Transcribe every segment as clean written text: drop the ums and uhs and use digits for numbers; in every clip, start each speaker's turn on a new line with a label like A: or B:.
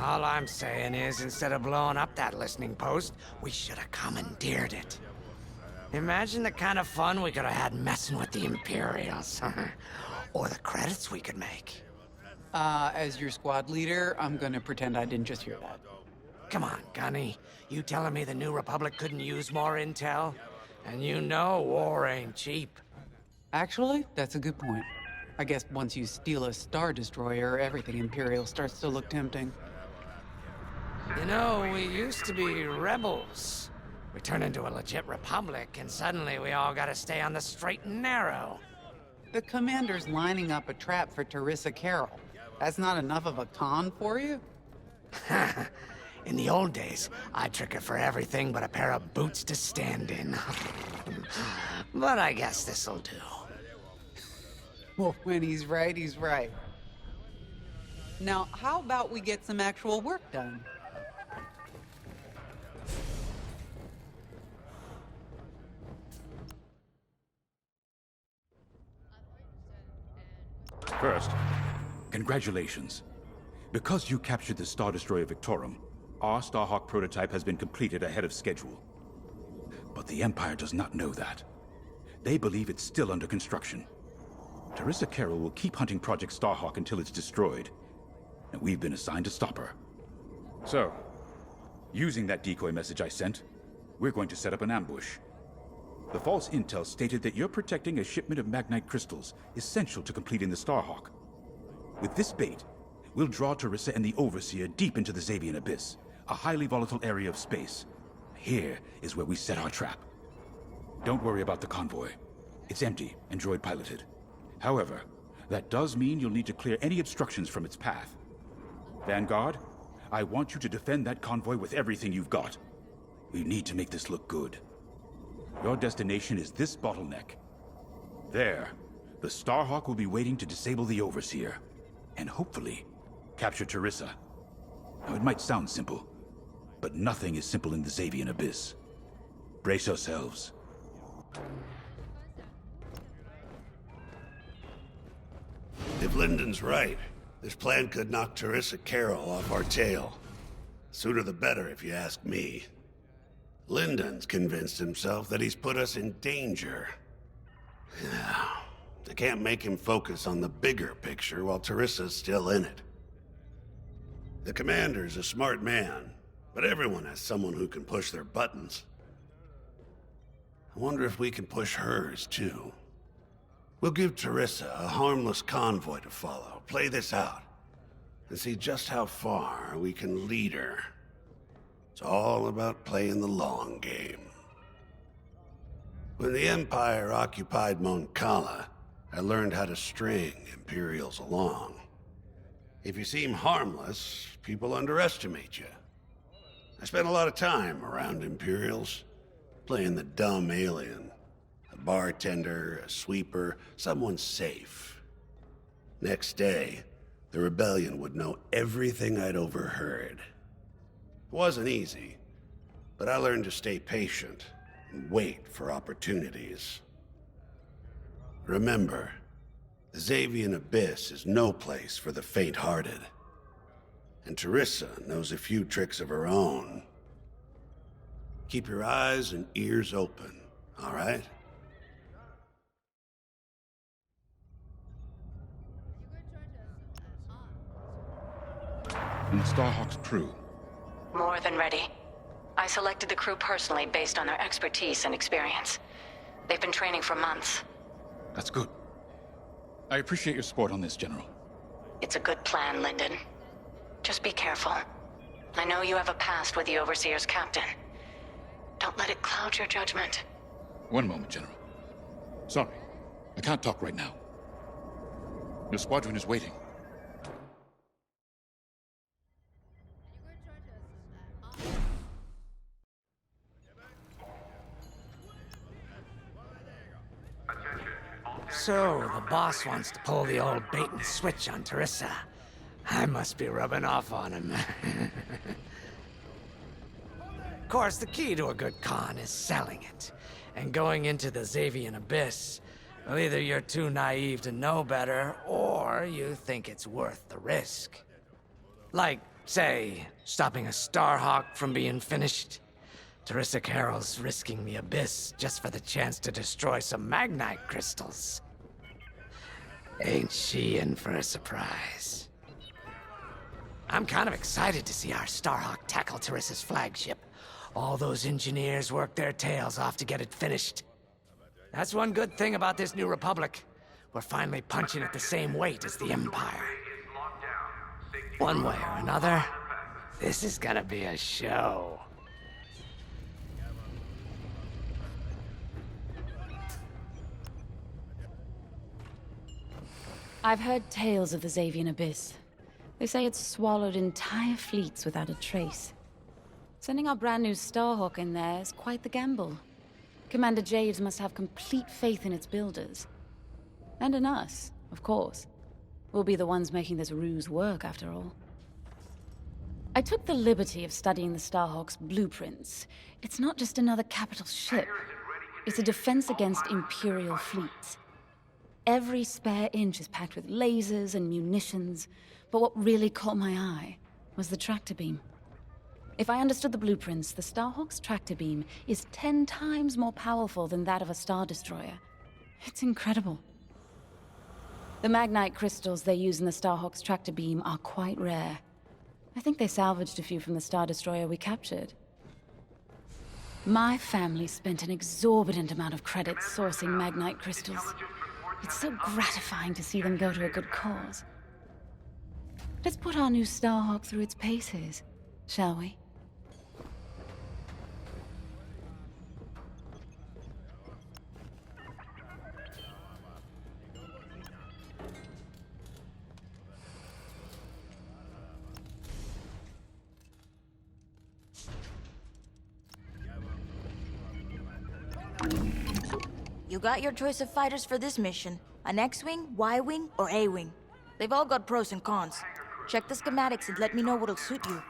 A: All I'm saying is, instead of blowing up that listening post, we should have commandeered it. Imagine the kind of fun we could have had messing with the Imperials. Or the credits we could make.
B: As your squad leader, I'm gonna pretend I didn't just hear that.
A: Come on, Gunny. You telling me the New Republic couldn't use more intel? And you know war ain't cheap.
B: Actually, that's a good point. I guess once you steal a Star Destroyer, everything Imperial starts to look tempting.
A: You know, we used to be rebels. We turned into a legit republic, and suddenly we all gotta stay on the straight and narrow.
B: The commander's lining up a trap for Teresa Carroll. That's not enough of a con for you?
A: In the old days, I'd trick her for everything but a pair of boots to stand in. But I guess this'll do.
B: Well, when he's right, he's right. Now, how about we get some actual work done?
C: First, congratulations. Because you captured the Star Destroyer Victorum, our Starhawk prototype has been completed ahead of schedule. But the Empire does not know that. They believe it's still under construction. Teresa Carroll will keep hunting Project Starhawk until it's destroyed, and we've been assigned to stop her. So, using that decoy message I sent, we're going to set up an ambush. The false intel stated that you're protecting a shipment of Magnite crystals, essential to completing the Starhawk. With this bait, we'll draw Teresa and the Overseer deep into the Xavian Abyss, a highly volatile area of space. Here is where we set our trap. Don't worry about the convoy. It's empty and droid-piloted. However, that does mean you'll need to clear any obstructions from its path. Vanguard, I want you to defend that convoy with everything you've got. We need to make this look good. Your destination is this bottleneck. There, the Starhawk will be waiting to disable the Overseer, and hopefully, capture Teresa. Now, it might sound simple, but nothing is simple in the Xavian Abyss. Brace yourselves.
D: If Lyndon's right, this plan could knock Teresa Carroll off our tail. Sooner the better, if you ask me. Lyndon's convinced himself that he's put us in danger. I can't make him focus on the bigger picture while Teresa's still in it. The commander's a smart man, but everyone has someone who can push their buttons. I wonder if we can push hers, too. We'll give Teresa a harmless convoy to follow, play this out, and see just how far we can lead her. It's all about playing the long game. When the Empire occupied Mon Cala, I learned how to string Imperials along. If you seem harmless, people underestimate you. I spent a lot of time around Imperials, playing the dumb alien. A bartender, a sweeper, someone safe. Next day, the rebellion would know everything I'd overheard. It wasn't easy, but I learned to stay patient and wait for opportunities. Remember, the Xavian Abyss is no place for the faint-hearted. And Teresa knows a few tricks of her own. Keep your eyes and ears open, all right?
C: And the Starhawk's crew.
E: More than ready. I selected the crew personally based on their expertise and experience. They've been training for months.
C: That's good. I appreciate your support on this, General.
E: It's a good plan, Lyndon. Just be careful. I know you have a past with the Overseer's captain. Don't let it cloud your judgment.
C: One moment, General. Sorry, I can't talk right now. Your squadron is waiting.
A: So, the boss wants to pull the old bait and switch on Teresa. I must be rubbing off on him. Of course, the key to a good con is selling it. And going into the Xavian Abyss, well, either you're too naive to know better, or you think it's worth the risk. Like, Say, stopping a Starhawk from being finished. Teresa Carroll's risking the Abyss just for the chance to destroy some Magnite crystals. Ain't she in for a surprise? I'm kind of excited to see our Starhawk tackle Teresa's flagship. All those engineers worked their tails off to get it finished. That's one good thing about this new Republic. We're finally punching at the same weight as the Empire. One way or another, this is gonna be a show.
F: I've heard tales of the Xavian Abyss. They say it's swallowed entire fleets without a trace. Sending our brand new Starhawk in there is quite the gamble. Commander Javes must have complete faith in its builders. And in us, of course. We'll be the ones making this ruse work, after all. I took the liberty of studying the Starhawk's blueprints. It's not just another capital ship. It's a defense against Imperial fleets. Every spare inch is packed with lasers and munitions, but what really caught my eye was the tractor beam. If I understood the blueprints, the Starhawk's tractor beam is 10 times more powerful than that of a Star Destroyer. It's incredible. The Magnite crystals they use in the Starhawk's tractor beam are quite rare. I think they salvaged a few from the Star Destroyer we captured. My family spent an exorbitant amount of credits sourcing Magnite crystals. It's so gratifying to see them go to a good cause. Let's put our new Starhawk through its paces, shall we?
G: You got your choice of fighters for this mission. An X-Wing, Y-Wing, or A-Wing. They've all got pros and cons. Check the schematics and let me know what'll suit you.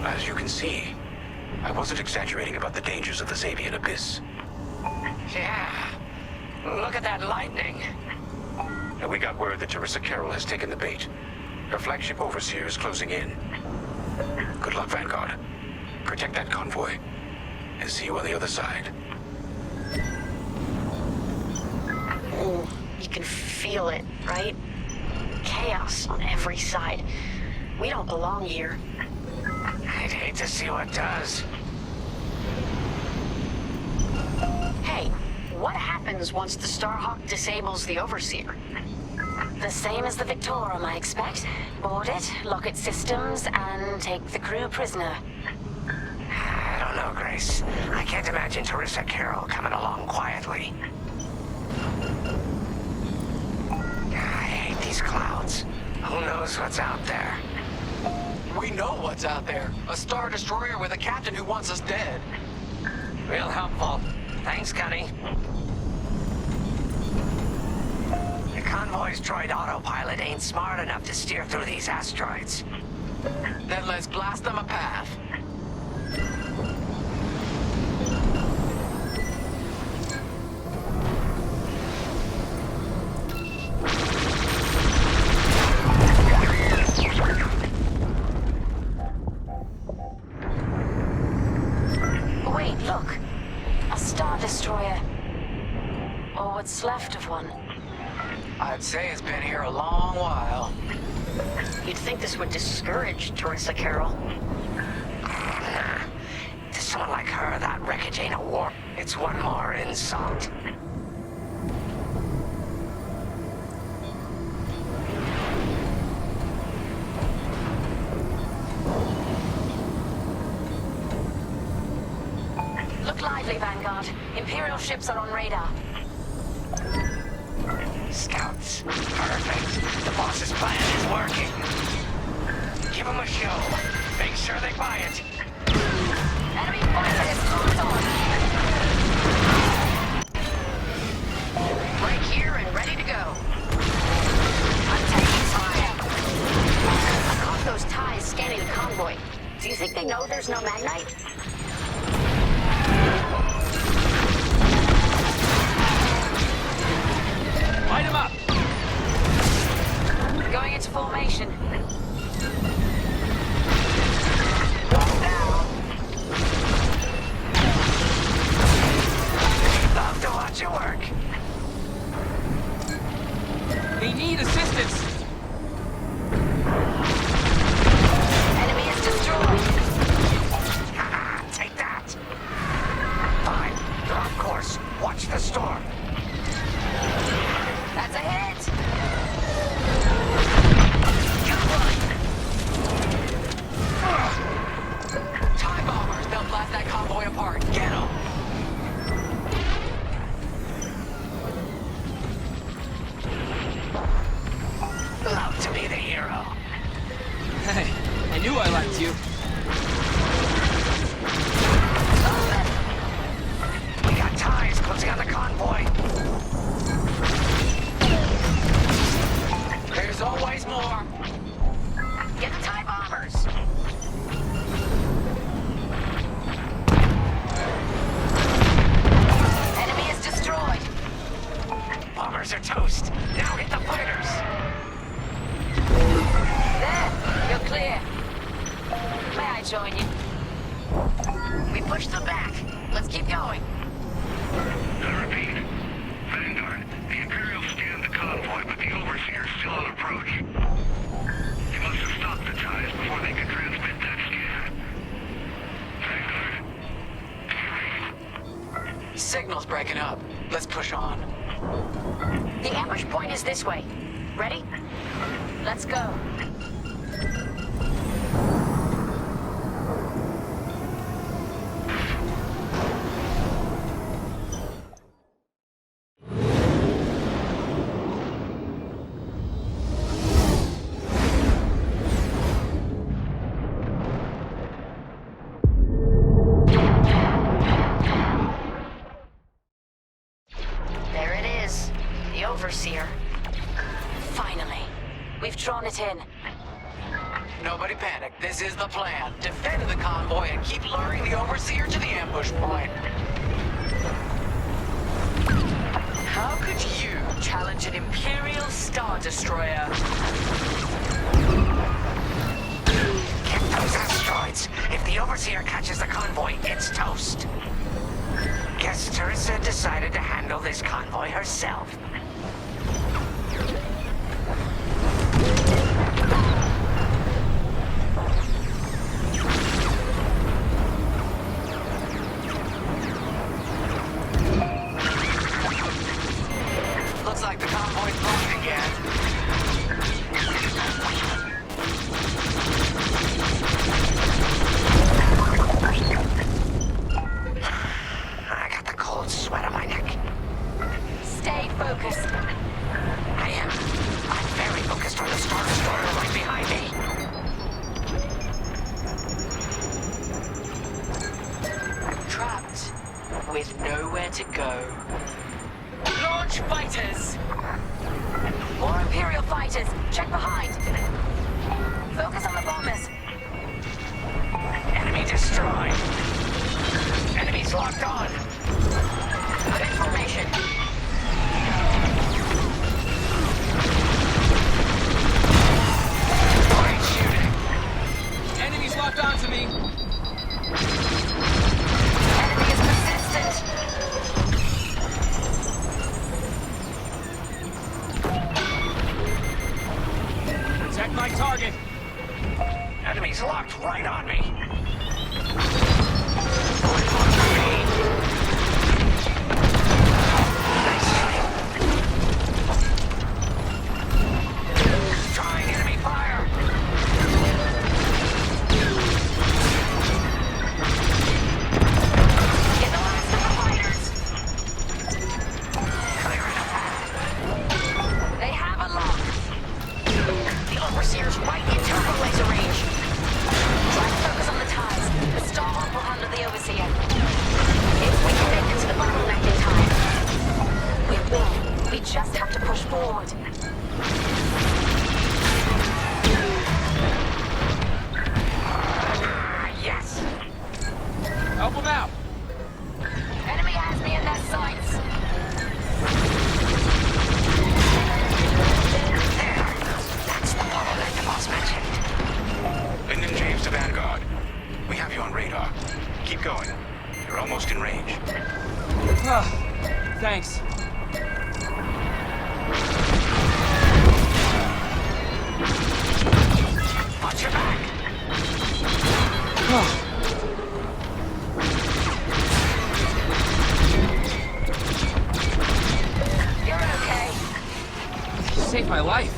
C: As you can see, I wasn't exaggerating about the dangers of the Xavian Abyss.
A: Yeah. Look at that lightning.
C: And we got word that Teresa Carroll has taken the bait. Her flagship Overseer is closing in. Good luck, Vanguard. Protect that convoy. And see you on the other side.
E: Ooh, you can feel it, right? Chaos on every side. We don't belong here.
A: I'd hate to see what does.
E: Hey, what happens once the Starhawk disables the Overseer? The same as the Victorum, I expect. Board it, lock its systems, and take the crew prisoner.
A: I don't know, Grace. I can't imagine Teresa Carroll coming along quietly. I hate these clouds. Who knows what's out there?
H: We know what's out there. A Star Destroyer with a captain who wants us dead.
A: Real helpful. Thanks, Gunny. The convoy's droid autopilot ain't smart enough to steer through these asteroids.
H: Then let's blast them a path.
E: Wait, look. A Star Destroyer. Or what's left of one.
H: I'd say it's been here a long while.
E: You'd think this would discourage Teresa Carroll.
A: To someone like her, that wreckage ain't a war. It's one more insult.
E: Look lively, Vanguard. Imperial ships are on radar.
A: Scouts. Perfect. The boss's plan is working. Give him a show. Make sure they buy it.
E: Enemy fighters locked on. Right here and ready to go. I'm taking fire. I caught those ties scanning the convoy. Do you think they know there's no Magnite?
A: Light him up!
E: Going into formation. One down.
A: Love to watch you work.
H: They need assistance.
E: Enemy is destroyed.
A: Take that. Fine. You're off course. Watch the storm.
E: That's a hit.
H: TIE bombers, they'll blast that convoy apart. Get them.
A: Love to be the hero.
H: Hey, I knew I liked you.
A: We got ties closing on the convoy.
H: There's always more.
E: Get the TIE bombers. Enemy is destroyed.
A: Bombers are toast. Now hit the fighters.
E: There, you're clear. May I join you? We pushed them back. Let's keep going.
I: I repeat. Vanguard, the Imperials scanned the convoy, but the Overseer's still on approach. They must have stopped the ties before they could transmit that scan. Vanguard, do you read?
H: Signal's breaking up. Let's push on.
E: The ambush point is this way. Ready? Let's go. There it is. The Overseer. Finally. We've drawn it in.
H: Nobody panic. This is the plan. Defend the convoy and keep luring the Overseer to the ambush point. How could you challenge an Imperial Star Destroyer?
A: Get those asteroids. If the Overseer catches the convoy, it's toast. Guess Teresa decided to handle this convoy herself.
H: Looks like the convoy's blocked again.
A: I got the cold sweat on my neck.
E: Stay focused.
A: I am. I'm very focused on the Star Destroyer right behind me.
H: Trapped with nowhere to go. Launch fighters!
E: More Imperial fighters. Check behind. Focus on the bombers.
A: Enemy destroyed. Enemies locked on.
E: I'm in formation.
A: Great shooting.
H: Enemies locked onto me.
E: Enemy is persistent.
H: Protect my target.
A: Enemies locked right on me. Nice shooting. Drawing enemy fire.
E: Get the last of the fighters.
A: Clear enough.
E: They have a lock.
A: The Overseer's right in turbo laser range.
E: Try Starhawk will handle the Overseer. If we can make it to the bottleneck in time. We will. We just have to push forward. Yes.
H: Help him out!
E: Enemy has me in their sights. There. That's the bottleneck the boss mentioned.
C: Lyndon James to Vanguard. We have you on radar. Keep going. You're almost in range.
H: Thanks.
A: Watch your back.
E: You're okay.
H: Saved my life.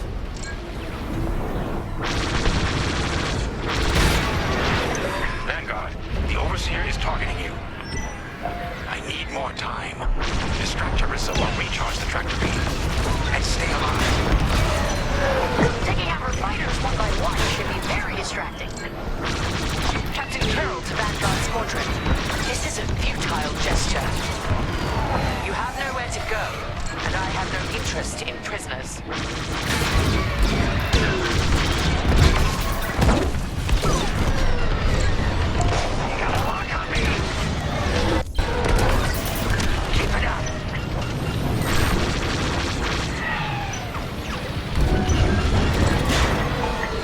C: Vanguard, the Overseer is targeting you. I need more time. Distract Teresa while recharge the tractor beam. And stay alive.
E: Taking out her fighters one by one should be very distracting. Captain Carroll to Vanguard Squadron. This is a futile gesture. You have nowhere to go, and I have no interest in prisoners.
A: You got a lock on me. Keep it up.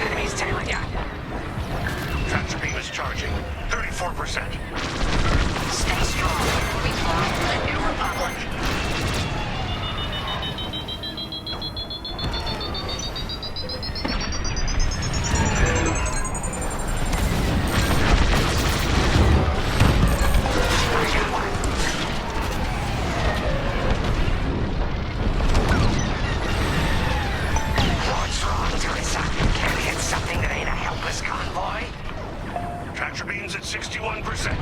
A: Enemy's tailing you.
C: Tractor beam is charging. 34%.
E: Stay strong. We fly for the New Republic.
A: What's wrong, Teresa? Can't hit something that ain't a helpless convoy?
C: Tractor beam's at 61%.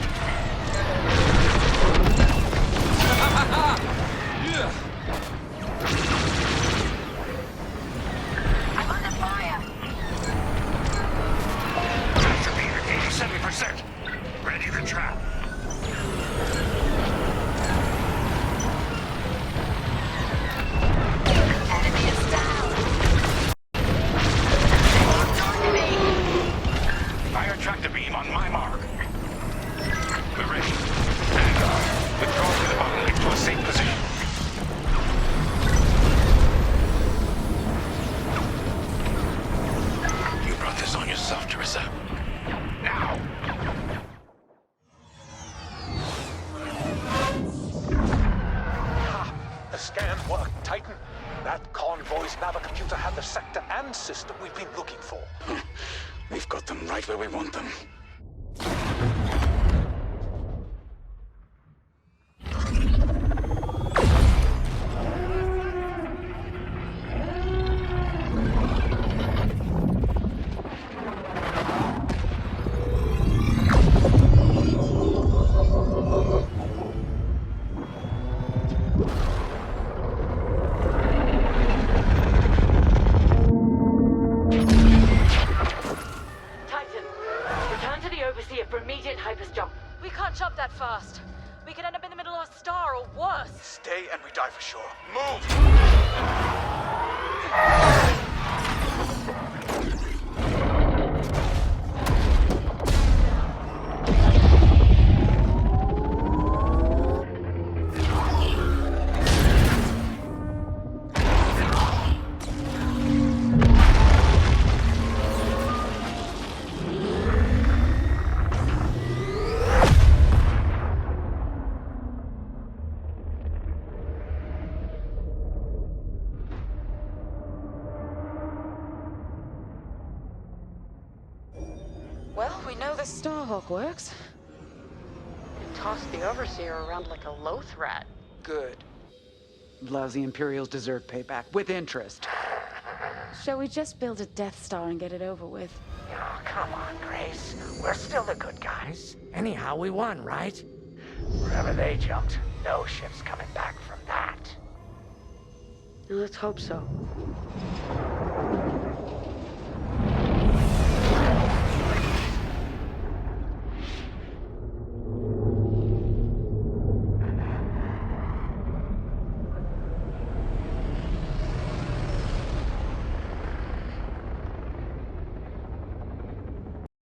E: I'm under fire.
C: Tractor beam at 87%. Ready to trap.
E: Enemy is down. Locked onto me.
C: Fire tractor beam on my mark. We're ready. Vanguard, withdraw to the bottleneck to a safe position. You brought this on yourself, Teresa. Now.
J: The scan worked, Titan. That convoy's navicomputer had the sector and system we've been looking for.
C: We've got them right where we want them.
E: Titan, return to the Overseer for immediate hypersjump.
K: We can't jump that fast. We could end up in the middle of a star or worse.
J: Stay and we die for sure. Move!
K: Well, we know the Starhawk works.
B: And toss the Overseer around like a loath rat.
L: Good. Lousy Imperial's deserve payback, with interest.
F: Shall we just build a Death Star and get it over with?
A: Oh, come on, Grace. We're still the good guys. Anyhow, we won, right? Wherever they jumped, no ship's coming back from that.
B: Let's hope so.